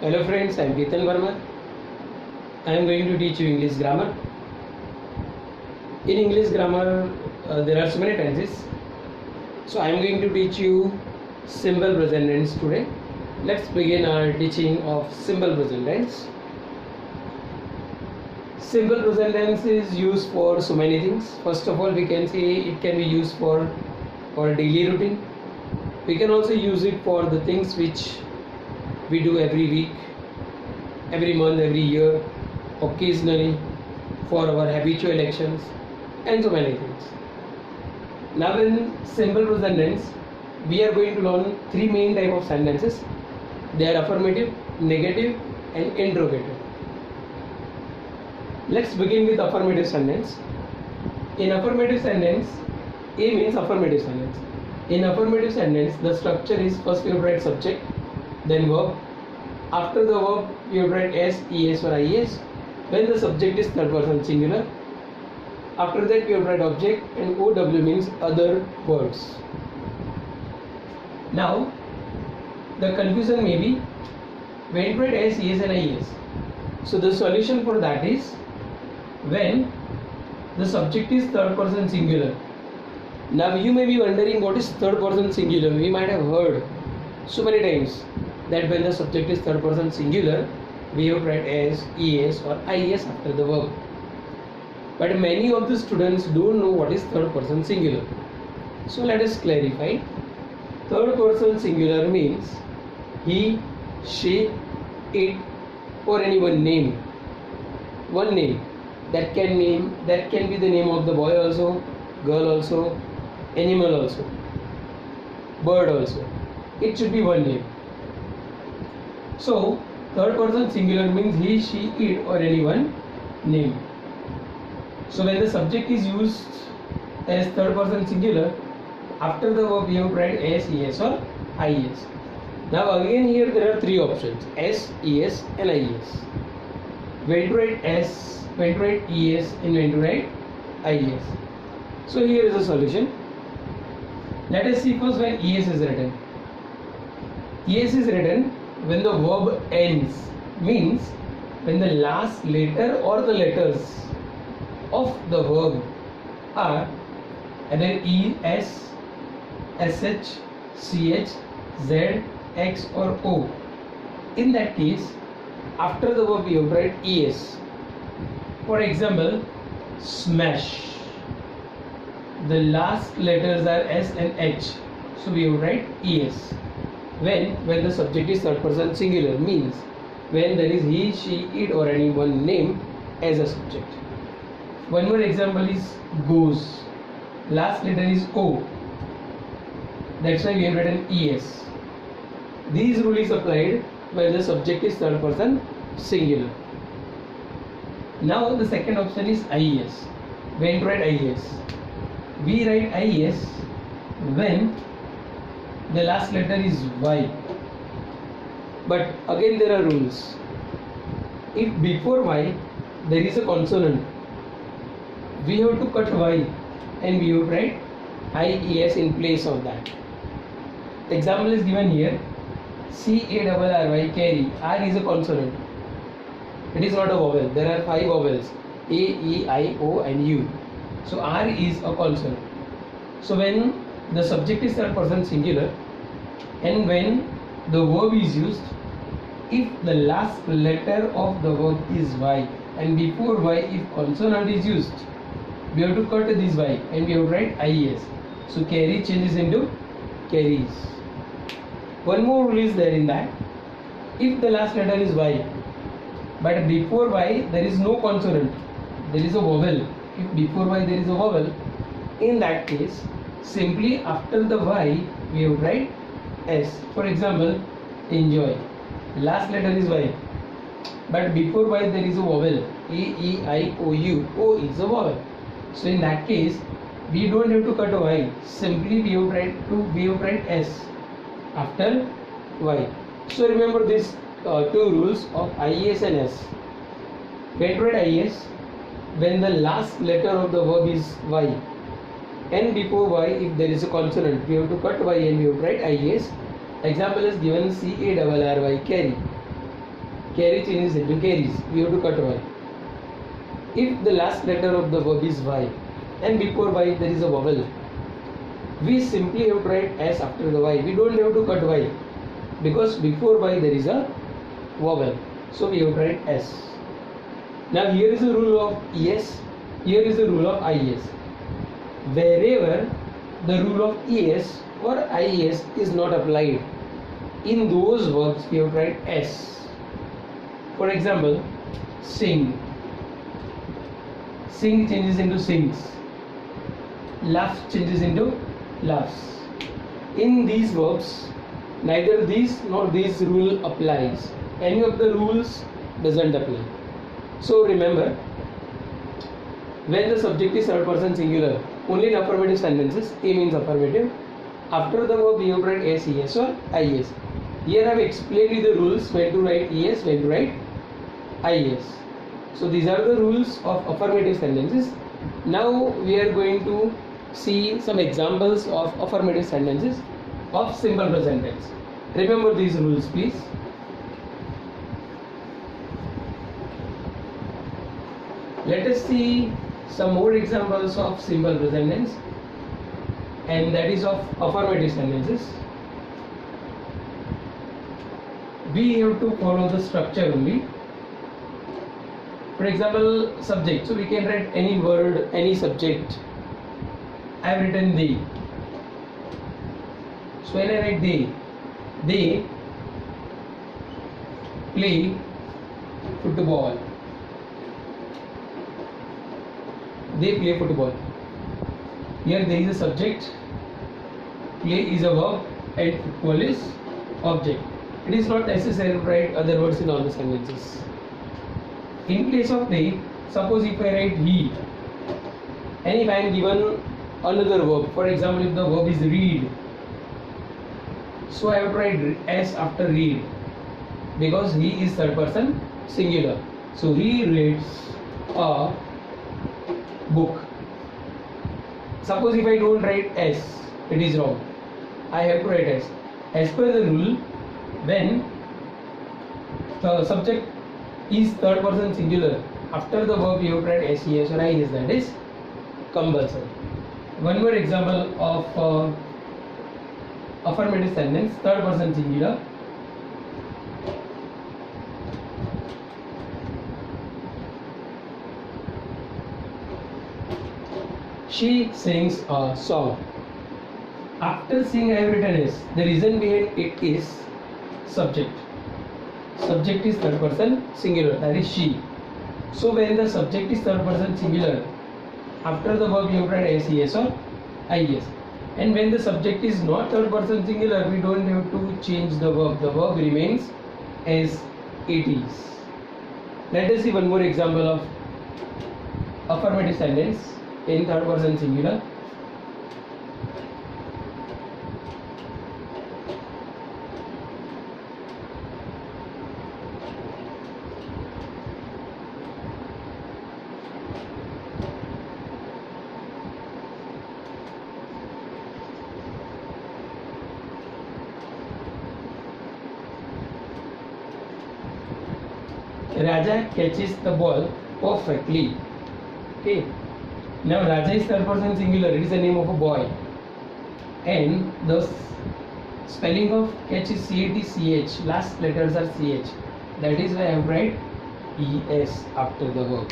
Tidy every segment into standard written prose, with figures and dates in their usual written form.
Hello friends, I am Ketan Verma. I am going to teach you English grammar. In English grammar, there are so many tenses. So I am going to teach you simple present tense today. Let's begin our teaching of simple present tense. Simple present tense is used for so many things. First of all, we can say it can be used for daily routine. We can also use it for the things which we do every week, every month, every year, occasionally, for our habitual actions, and so many things. Now in simple present tense, we are going to learn three main type of sentences. They are affirmative, negative, and interrogative. Let's begin with affirmative sentence. In affirmative sentence, A means affirmative sentence. In affirmative sentence, the structure is first you write subject, then verb. After the verb, you write S, ES or IES. When the subject is third person singular. After that, you write object, and OW means other words. Now, the confusion may be when write S, ES and IES. So the solution for that is when the subject is third person singular. Now you may be wondering what is third person singular. We might have heard so many times that when the subject is third person singular, we have write S, ES or IES after the verb. But many of the students don't know what is third person singular. So let us clarify. Third person singular means he, she, it or any one name. One name. That can be the name of the boy also, girl also, animal also, bird also. It should be one name. So third person singular means he, she, it or any one name. So when the subject is used as third person singular, after the verb you write S, ES or IES. Now again here there are three options: S, ES and IES. When to write S, when to write ES and when to write IES. So here is a solution. Let us see first when ES is written. ES is written when the verb ends, means when the last letter or the letters of the verb are either E, S, SH, CH, Z, X or O. In that case, after the verb you write ES. For example, smash. The last letters are S and H, so we write ES. When the subject is third person singular, means when there is he, she, it or any one name as a subject. One more example is goes. Last letter is O. That's why we have written ES. These rule is applied when the subject is third person singular. Now the second option is IES. When to write IES? We write IES when the last letter is Y. But again there are rules. If before Y there is a consonant, we have to cut Y and we have to write IES in place of that. Example is given here. CARRY, carry. R is a consonant. It is not a vowel. There are 5 vowels: A, E, I, O and U. So R is a consonant. So when the subject is third person singular and when the verb is used, if the last letter of the verb is Y and before Y if consonant is used, we have to cut this Y and we have to write IES. So carry changes into carries. One more rule is there in that. If the last letter is Y but before Y there is no consonant, there is a vowel. If before Y there is a vowel, in that case simply after the Y we have write S. For example, enjoy. Last letter is Y but before Y there is a vowel. A, E, I, O, U. O is a vowel. So in that case we don't have to cut a Y. Simply we have write S after Y. So remember these two rules of IES and S. When to write IES? When the last letter of the verb is Y and before Y if there is a consonant, we have to cut Y and we have to write IES. Example is given, CARRY, carry. carry changes into carries. We have to cut y. If the last letter of the verb is y and before y there is a vowel, we simply have to write s after the y. We don't have to cut y because before y there is a vowel. So we have to write s. Now here is the rule of es, here is the rule of is. Wherever the rule of es or is not applied, in those verbs we have to write s. For example, sing. Sing changes into sings. Laugh changes into laughs. In these verbs, neither this nor this rule applies. Any of the rules doesn't apply. So remember, when the subject is third person singular, only in affirmative sentences, A means affirmative. After the verb, you have to write s, es or is. Here I have explained the rules when to write es, when to write is. So these are the rules of affirmative sentences. Now we are going to see some examples of affirmative sentences of simple present tense. Remember these rules, please. Let us see some more examples of simple present tense, and that is of affirmative sentences. We have to follow the structure only. For example, subject. So we can write any word, any subject. I have written they. So when I write they play football. They play football. Here there is a subject, play is a verb, and football is object. It is not necessary to write other words in all the sentences. In place of they, suppose if I write he, and if I am given another verb, for example, if the verb is read, so I have to write s after read because he is third person singular. So he reads a book. Suppose if I don't write s, it is wrong. I have to write s. As per the rule, when the subject is third person singular, after the verb you have to write s, es or is, that is compulsory. One more example of affirmative sentence, third person singular. She sings a song. After sing I have written is. The reason behind it is subject. Subject is third person singular, that is she. So when the subject is third person singular, after the verb you have write s, es or is. And when the subject is not third person singular, we don't have to change the verb. The verb remains as it is. Let us see one more example of affirmative sentence in third person singular. Raja catches the ball perfectly. Okay. Now Raja is third person singular. It is the name of a boy, and the spelling of catch is CAT-CH. Last letters are CH. That is why I have write ES after the verb.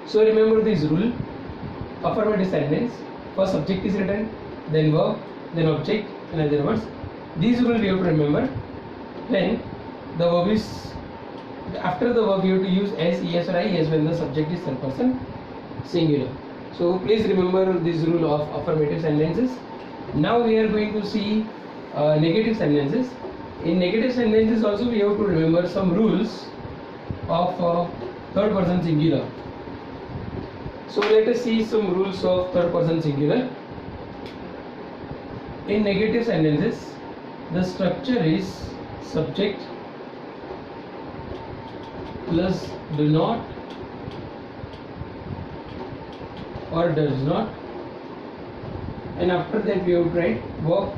So remember this rule. Affirmative sentence. First subject is written, then verb, then object. In other words, this rule we have to remember. When the verb is after the verb, you have to use s, es or is when the subject is third person singular. So please remember this rule of affirmative sentences. Now we are going to see negative sentences. In negative sentences also we have to remember some rules of third person singular. So let us see some rules of third person singular. In negative sentences, the structure is subject plus do not or does not, and after that we have to write verb,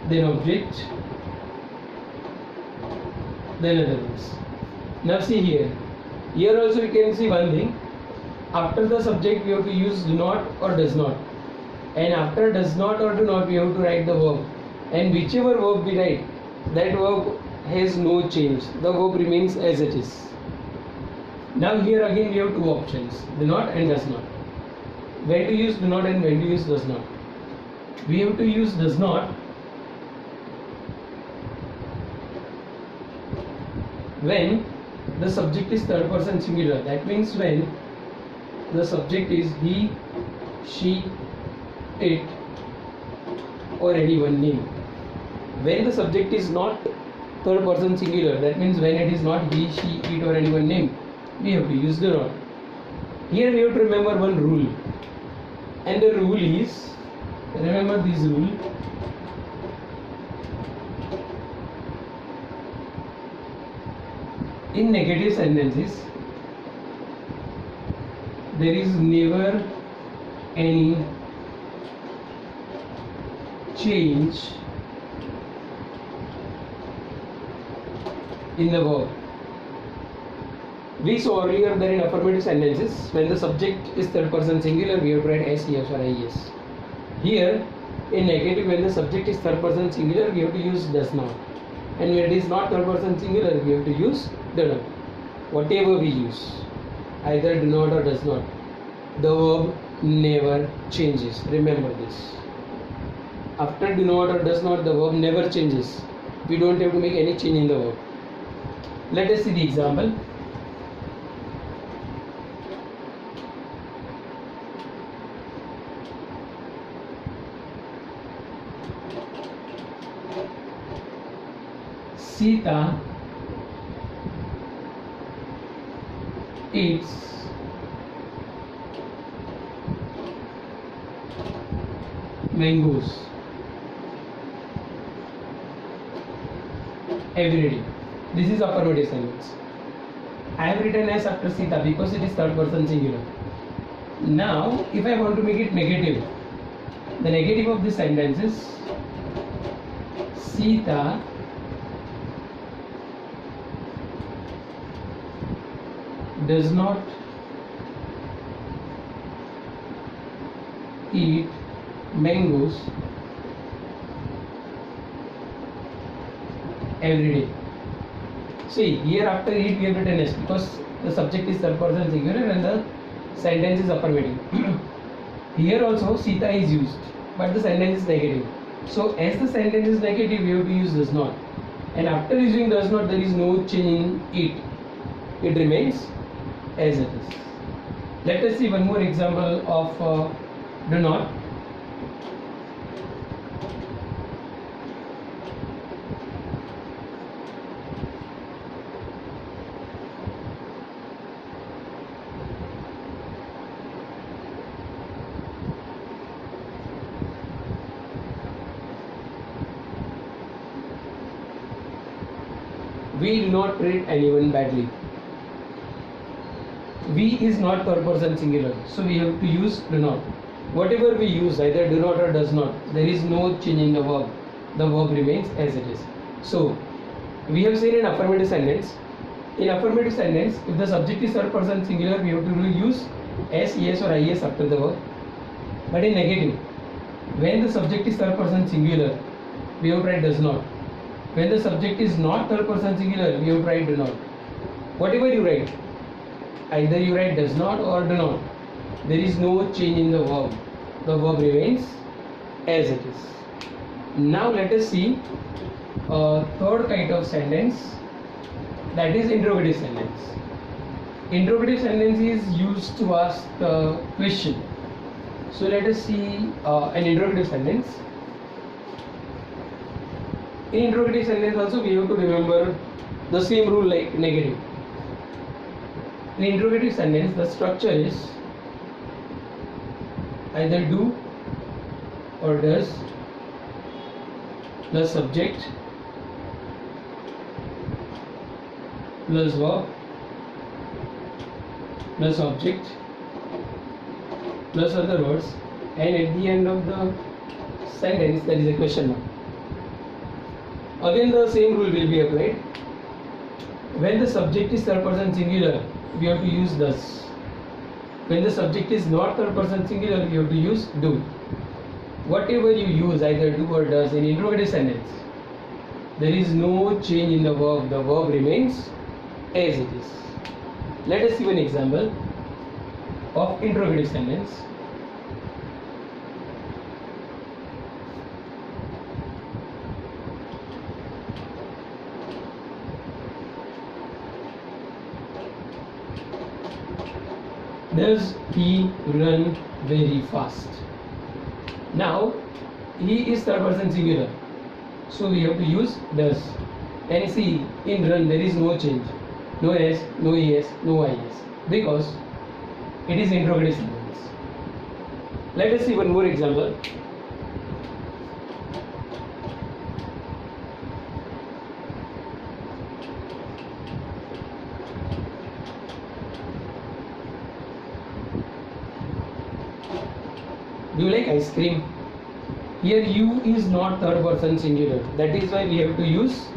then object, then other words. Now see here. Here also we can see one thing. After the subject we have to use do not or does not, and after does not or do not we have to write the verb, and whichever verb we write, that verb has no change. The verb remains as it is. Now here again we have two options, do not and does not. When to use do not and when to use does not. We have to use does not when the subject is third person singular. That means when the subject is he, she, it, or any one name. When the subject is not third person singular, that means when it is not he, she, it, or any one name, we have to use do not. Here we have to remember one rule, and the rule is, remember this rule. In negative sentences, there is never any change in the verb. We saw earlier that in affirmative sentences, when the subject is third person singular, we have to write s, yes or is. Here, in negative, when the subject is third person singular, we have to use does not. And when it is not third person singular, we have to use do not. Whatever we use, either do not or does not, the verb never changes. Remember this. After do not or does not, the verb never changes. We don't have to make any change in the verb. Let us see the example. Sita eats mangoes every day. This is affirmative sentence. I have written S after Sita because it is third person singular. Now, if I want to make it negative, the negative of this sentence is Sita does not eat mangoes every day. See, here after eat we have written S because the subject is third person singular and the sentence is affirmative. Here also Sita is used, but the sentence is negative. So as the sentence is negative, we have to use does not. And after using does not, there is no change in it. It remains as it is. Let us see one more example of do not. We do not treat anyone badly. We is not third person singular, so we have to use do not. Whatever we use, either do not or does not, there is no change in the verb. The verb remains as it is. So we have seen in affirmative sentence. In affirmative sentence, if the subject is third person singular, we have to use s, yes or is after the verb. But in negative, when the subject is third person singular, we have to write does not. When the subject is not third person singular, we have to write do not. Whatever you write, either you write does not or do not, there is no change in the verb. The verb remains as it is. Now let us see a third kind of sentence, that is interrogative sentence. Interrogative sentence is used to ask the question. So let us see an interrogative sentence. In interrogative sentence also we have to remember the same rule like negative. In interrogative sentence, the structure is either do or does plus subject plus verb plus object plus other words, and at the end of the sentence there is a question mark. Again the same rule will be applied. When the subject is third person singular, we have to use does. When the subject is not third person singular, we have to use do. Whatever you use, either do or does, in interrogative sentence, there is no change in the verb. The verb remains as it is. Let us see one example of interrogative sentence. Does he run very fast? Now he is third person singular, so we have to use does. And see, in run there is no change, no s, no es, no is, because it is interrogative sentence. Let us see one more example. Do you like ice cream? Here you is not third person singular. That is why we have to use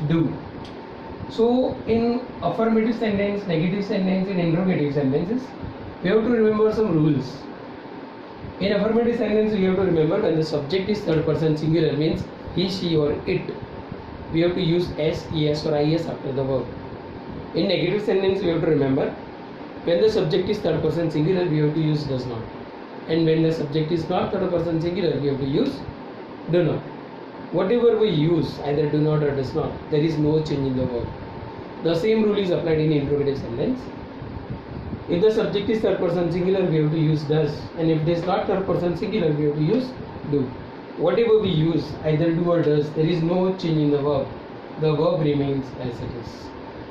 do. So in affirmative sentence, negative sentence, and interrogative sentences, we have to remember some rules. In affirmative sentence, we have to remember when the subject is third person singular, means he, she, or it, we have to use s, es, or is after the verb. In negative sentence, we have to remember when the subject is third person singular, we have to use does not. And when the subject is not third person singular, we have to use do not. Whatever we use, either do not or does not, there is no change in the verb. The same rule is applied in interrogative sentence. If the subject is third person singular, we have to use does, and if it is not third person singular, we have to use do. Whatever we use, either do or does, there is no change in the verb. The verb remains as it is.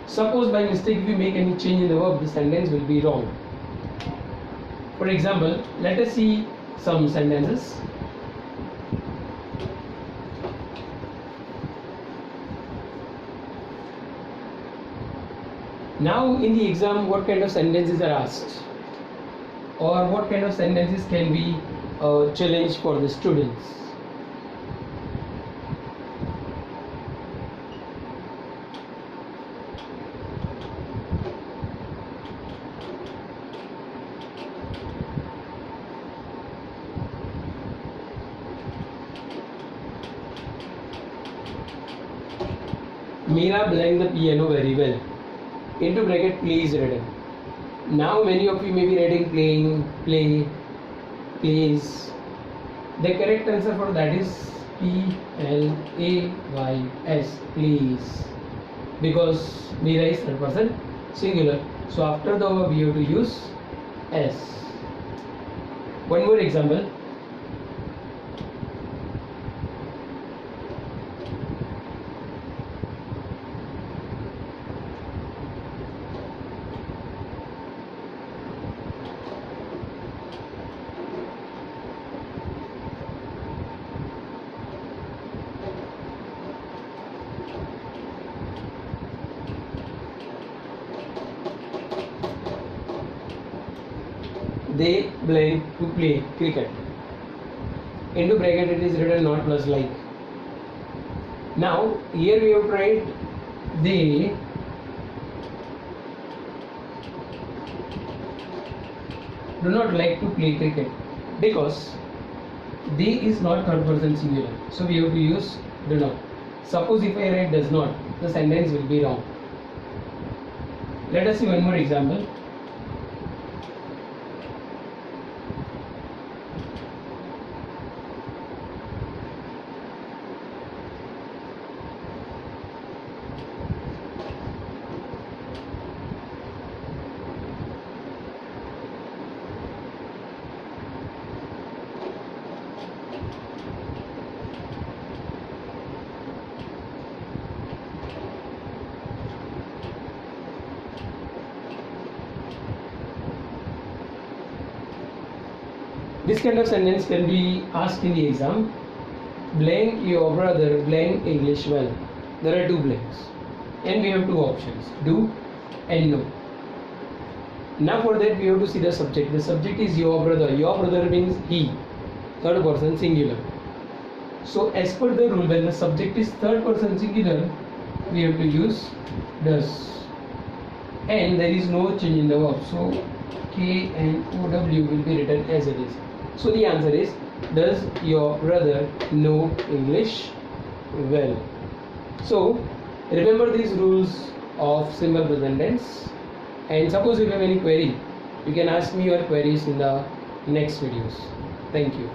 Suppose by mistake we make any change in the verb, the sentence will be wrong. For example, let us see some sentences. Now in the exam, what kind of sentences are asked, or what kind of sentences can be challenged for the students? Meera playing the piano very well. Into bracket play is written. Now many of you may be writing playing, play, plays. The correct answer for that is P-L-A-Y-S, plays. Because Meera is third person singular. So after the verb we have to use S. One more example. They play to play cricket. Into bracket it is written not plus like. Now here we have to write they do not like to play cricket, because they is not third person singular, so we have to use do not. Suppose if I write does not, the sentence will be wrong. Let us see one more example. This kind of sentence can be asked in the exam. Blank your brother blank English well. There are two blanks and we have two options, do and no. Now for that we have to see the subject. The subject is your brother. Your brother means he, third person singular. So as per the rule, when the subject is third person singular, we have to use does, and there is no change in the verb, so KNOW will be written as it is. So the answer is, does your brother know English well? So remember these rules of simple present tense, and suppose if you have any query, you can ask me your queries in the next videos. Thank you.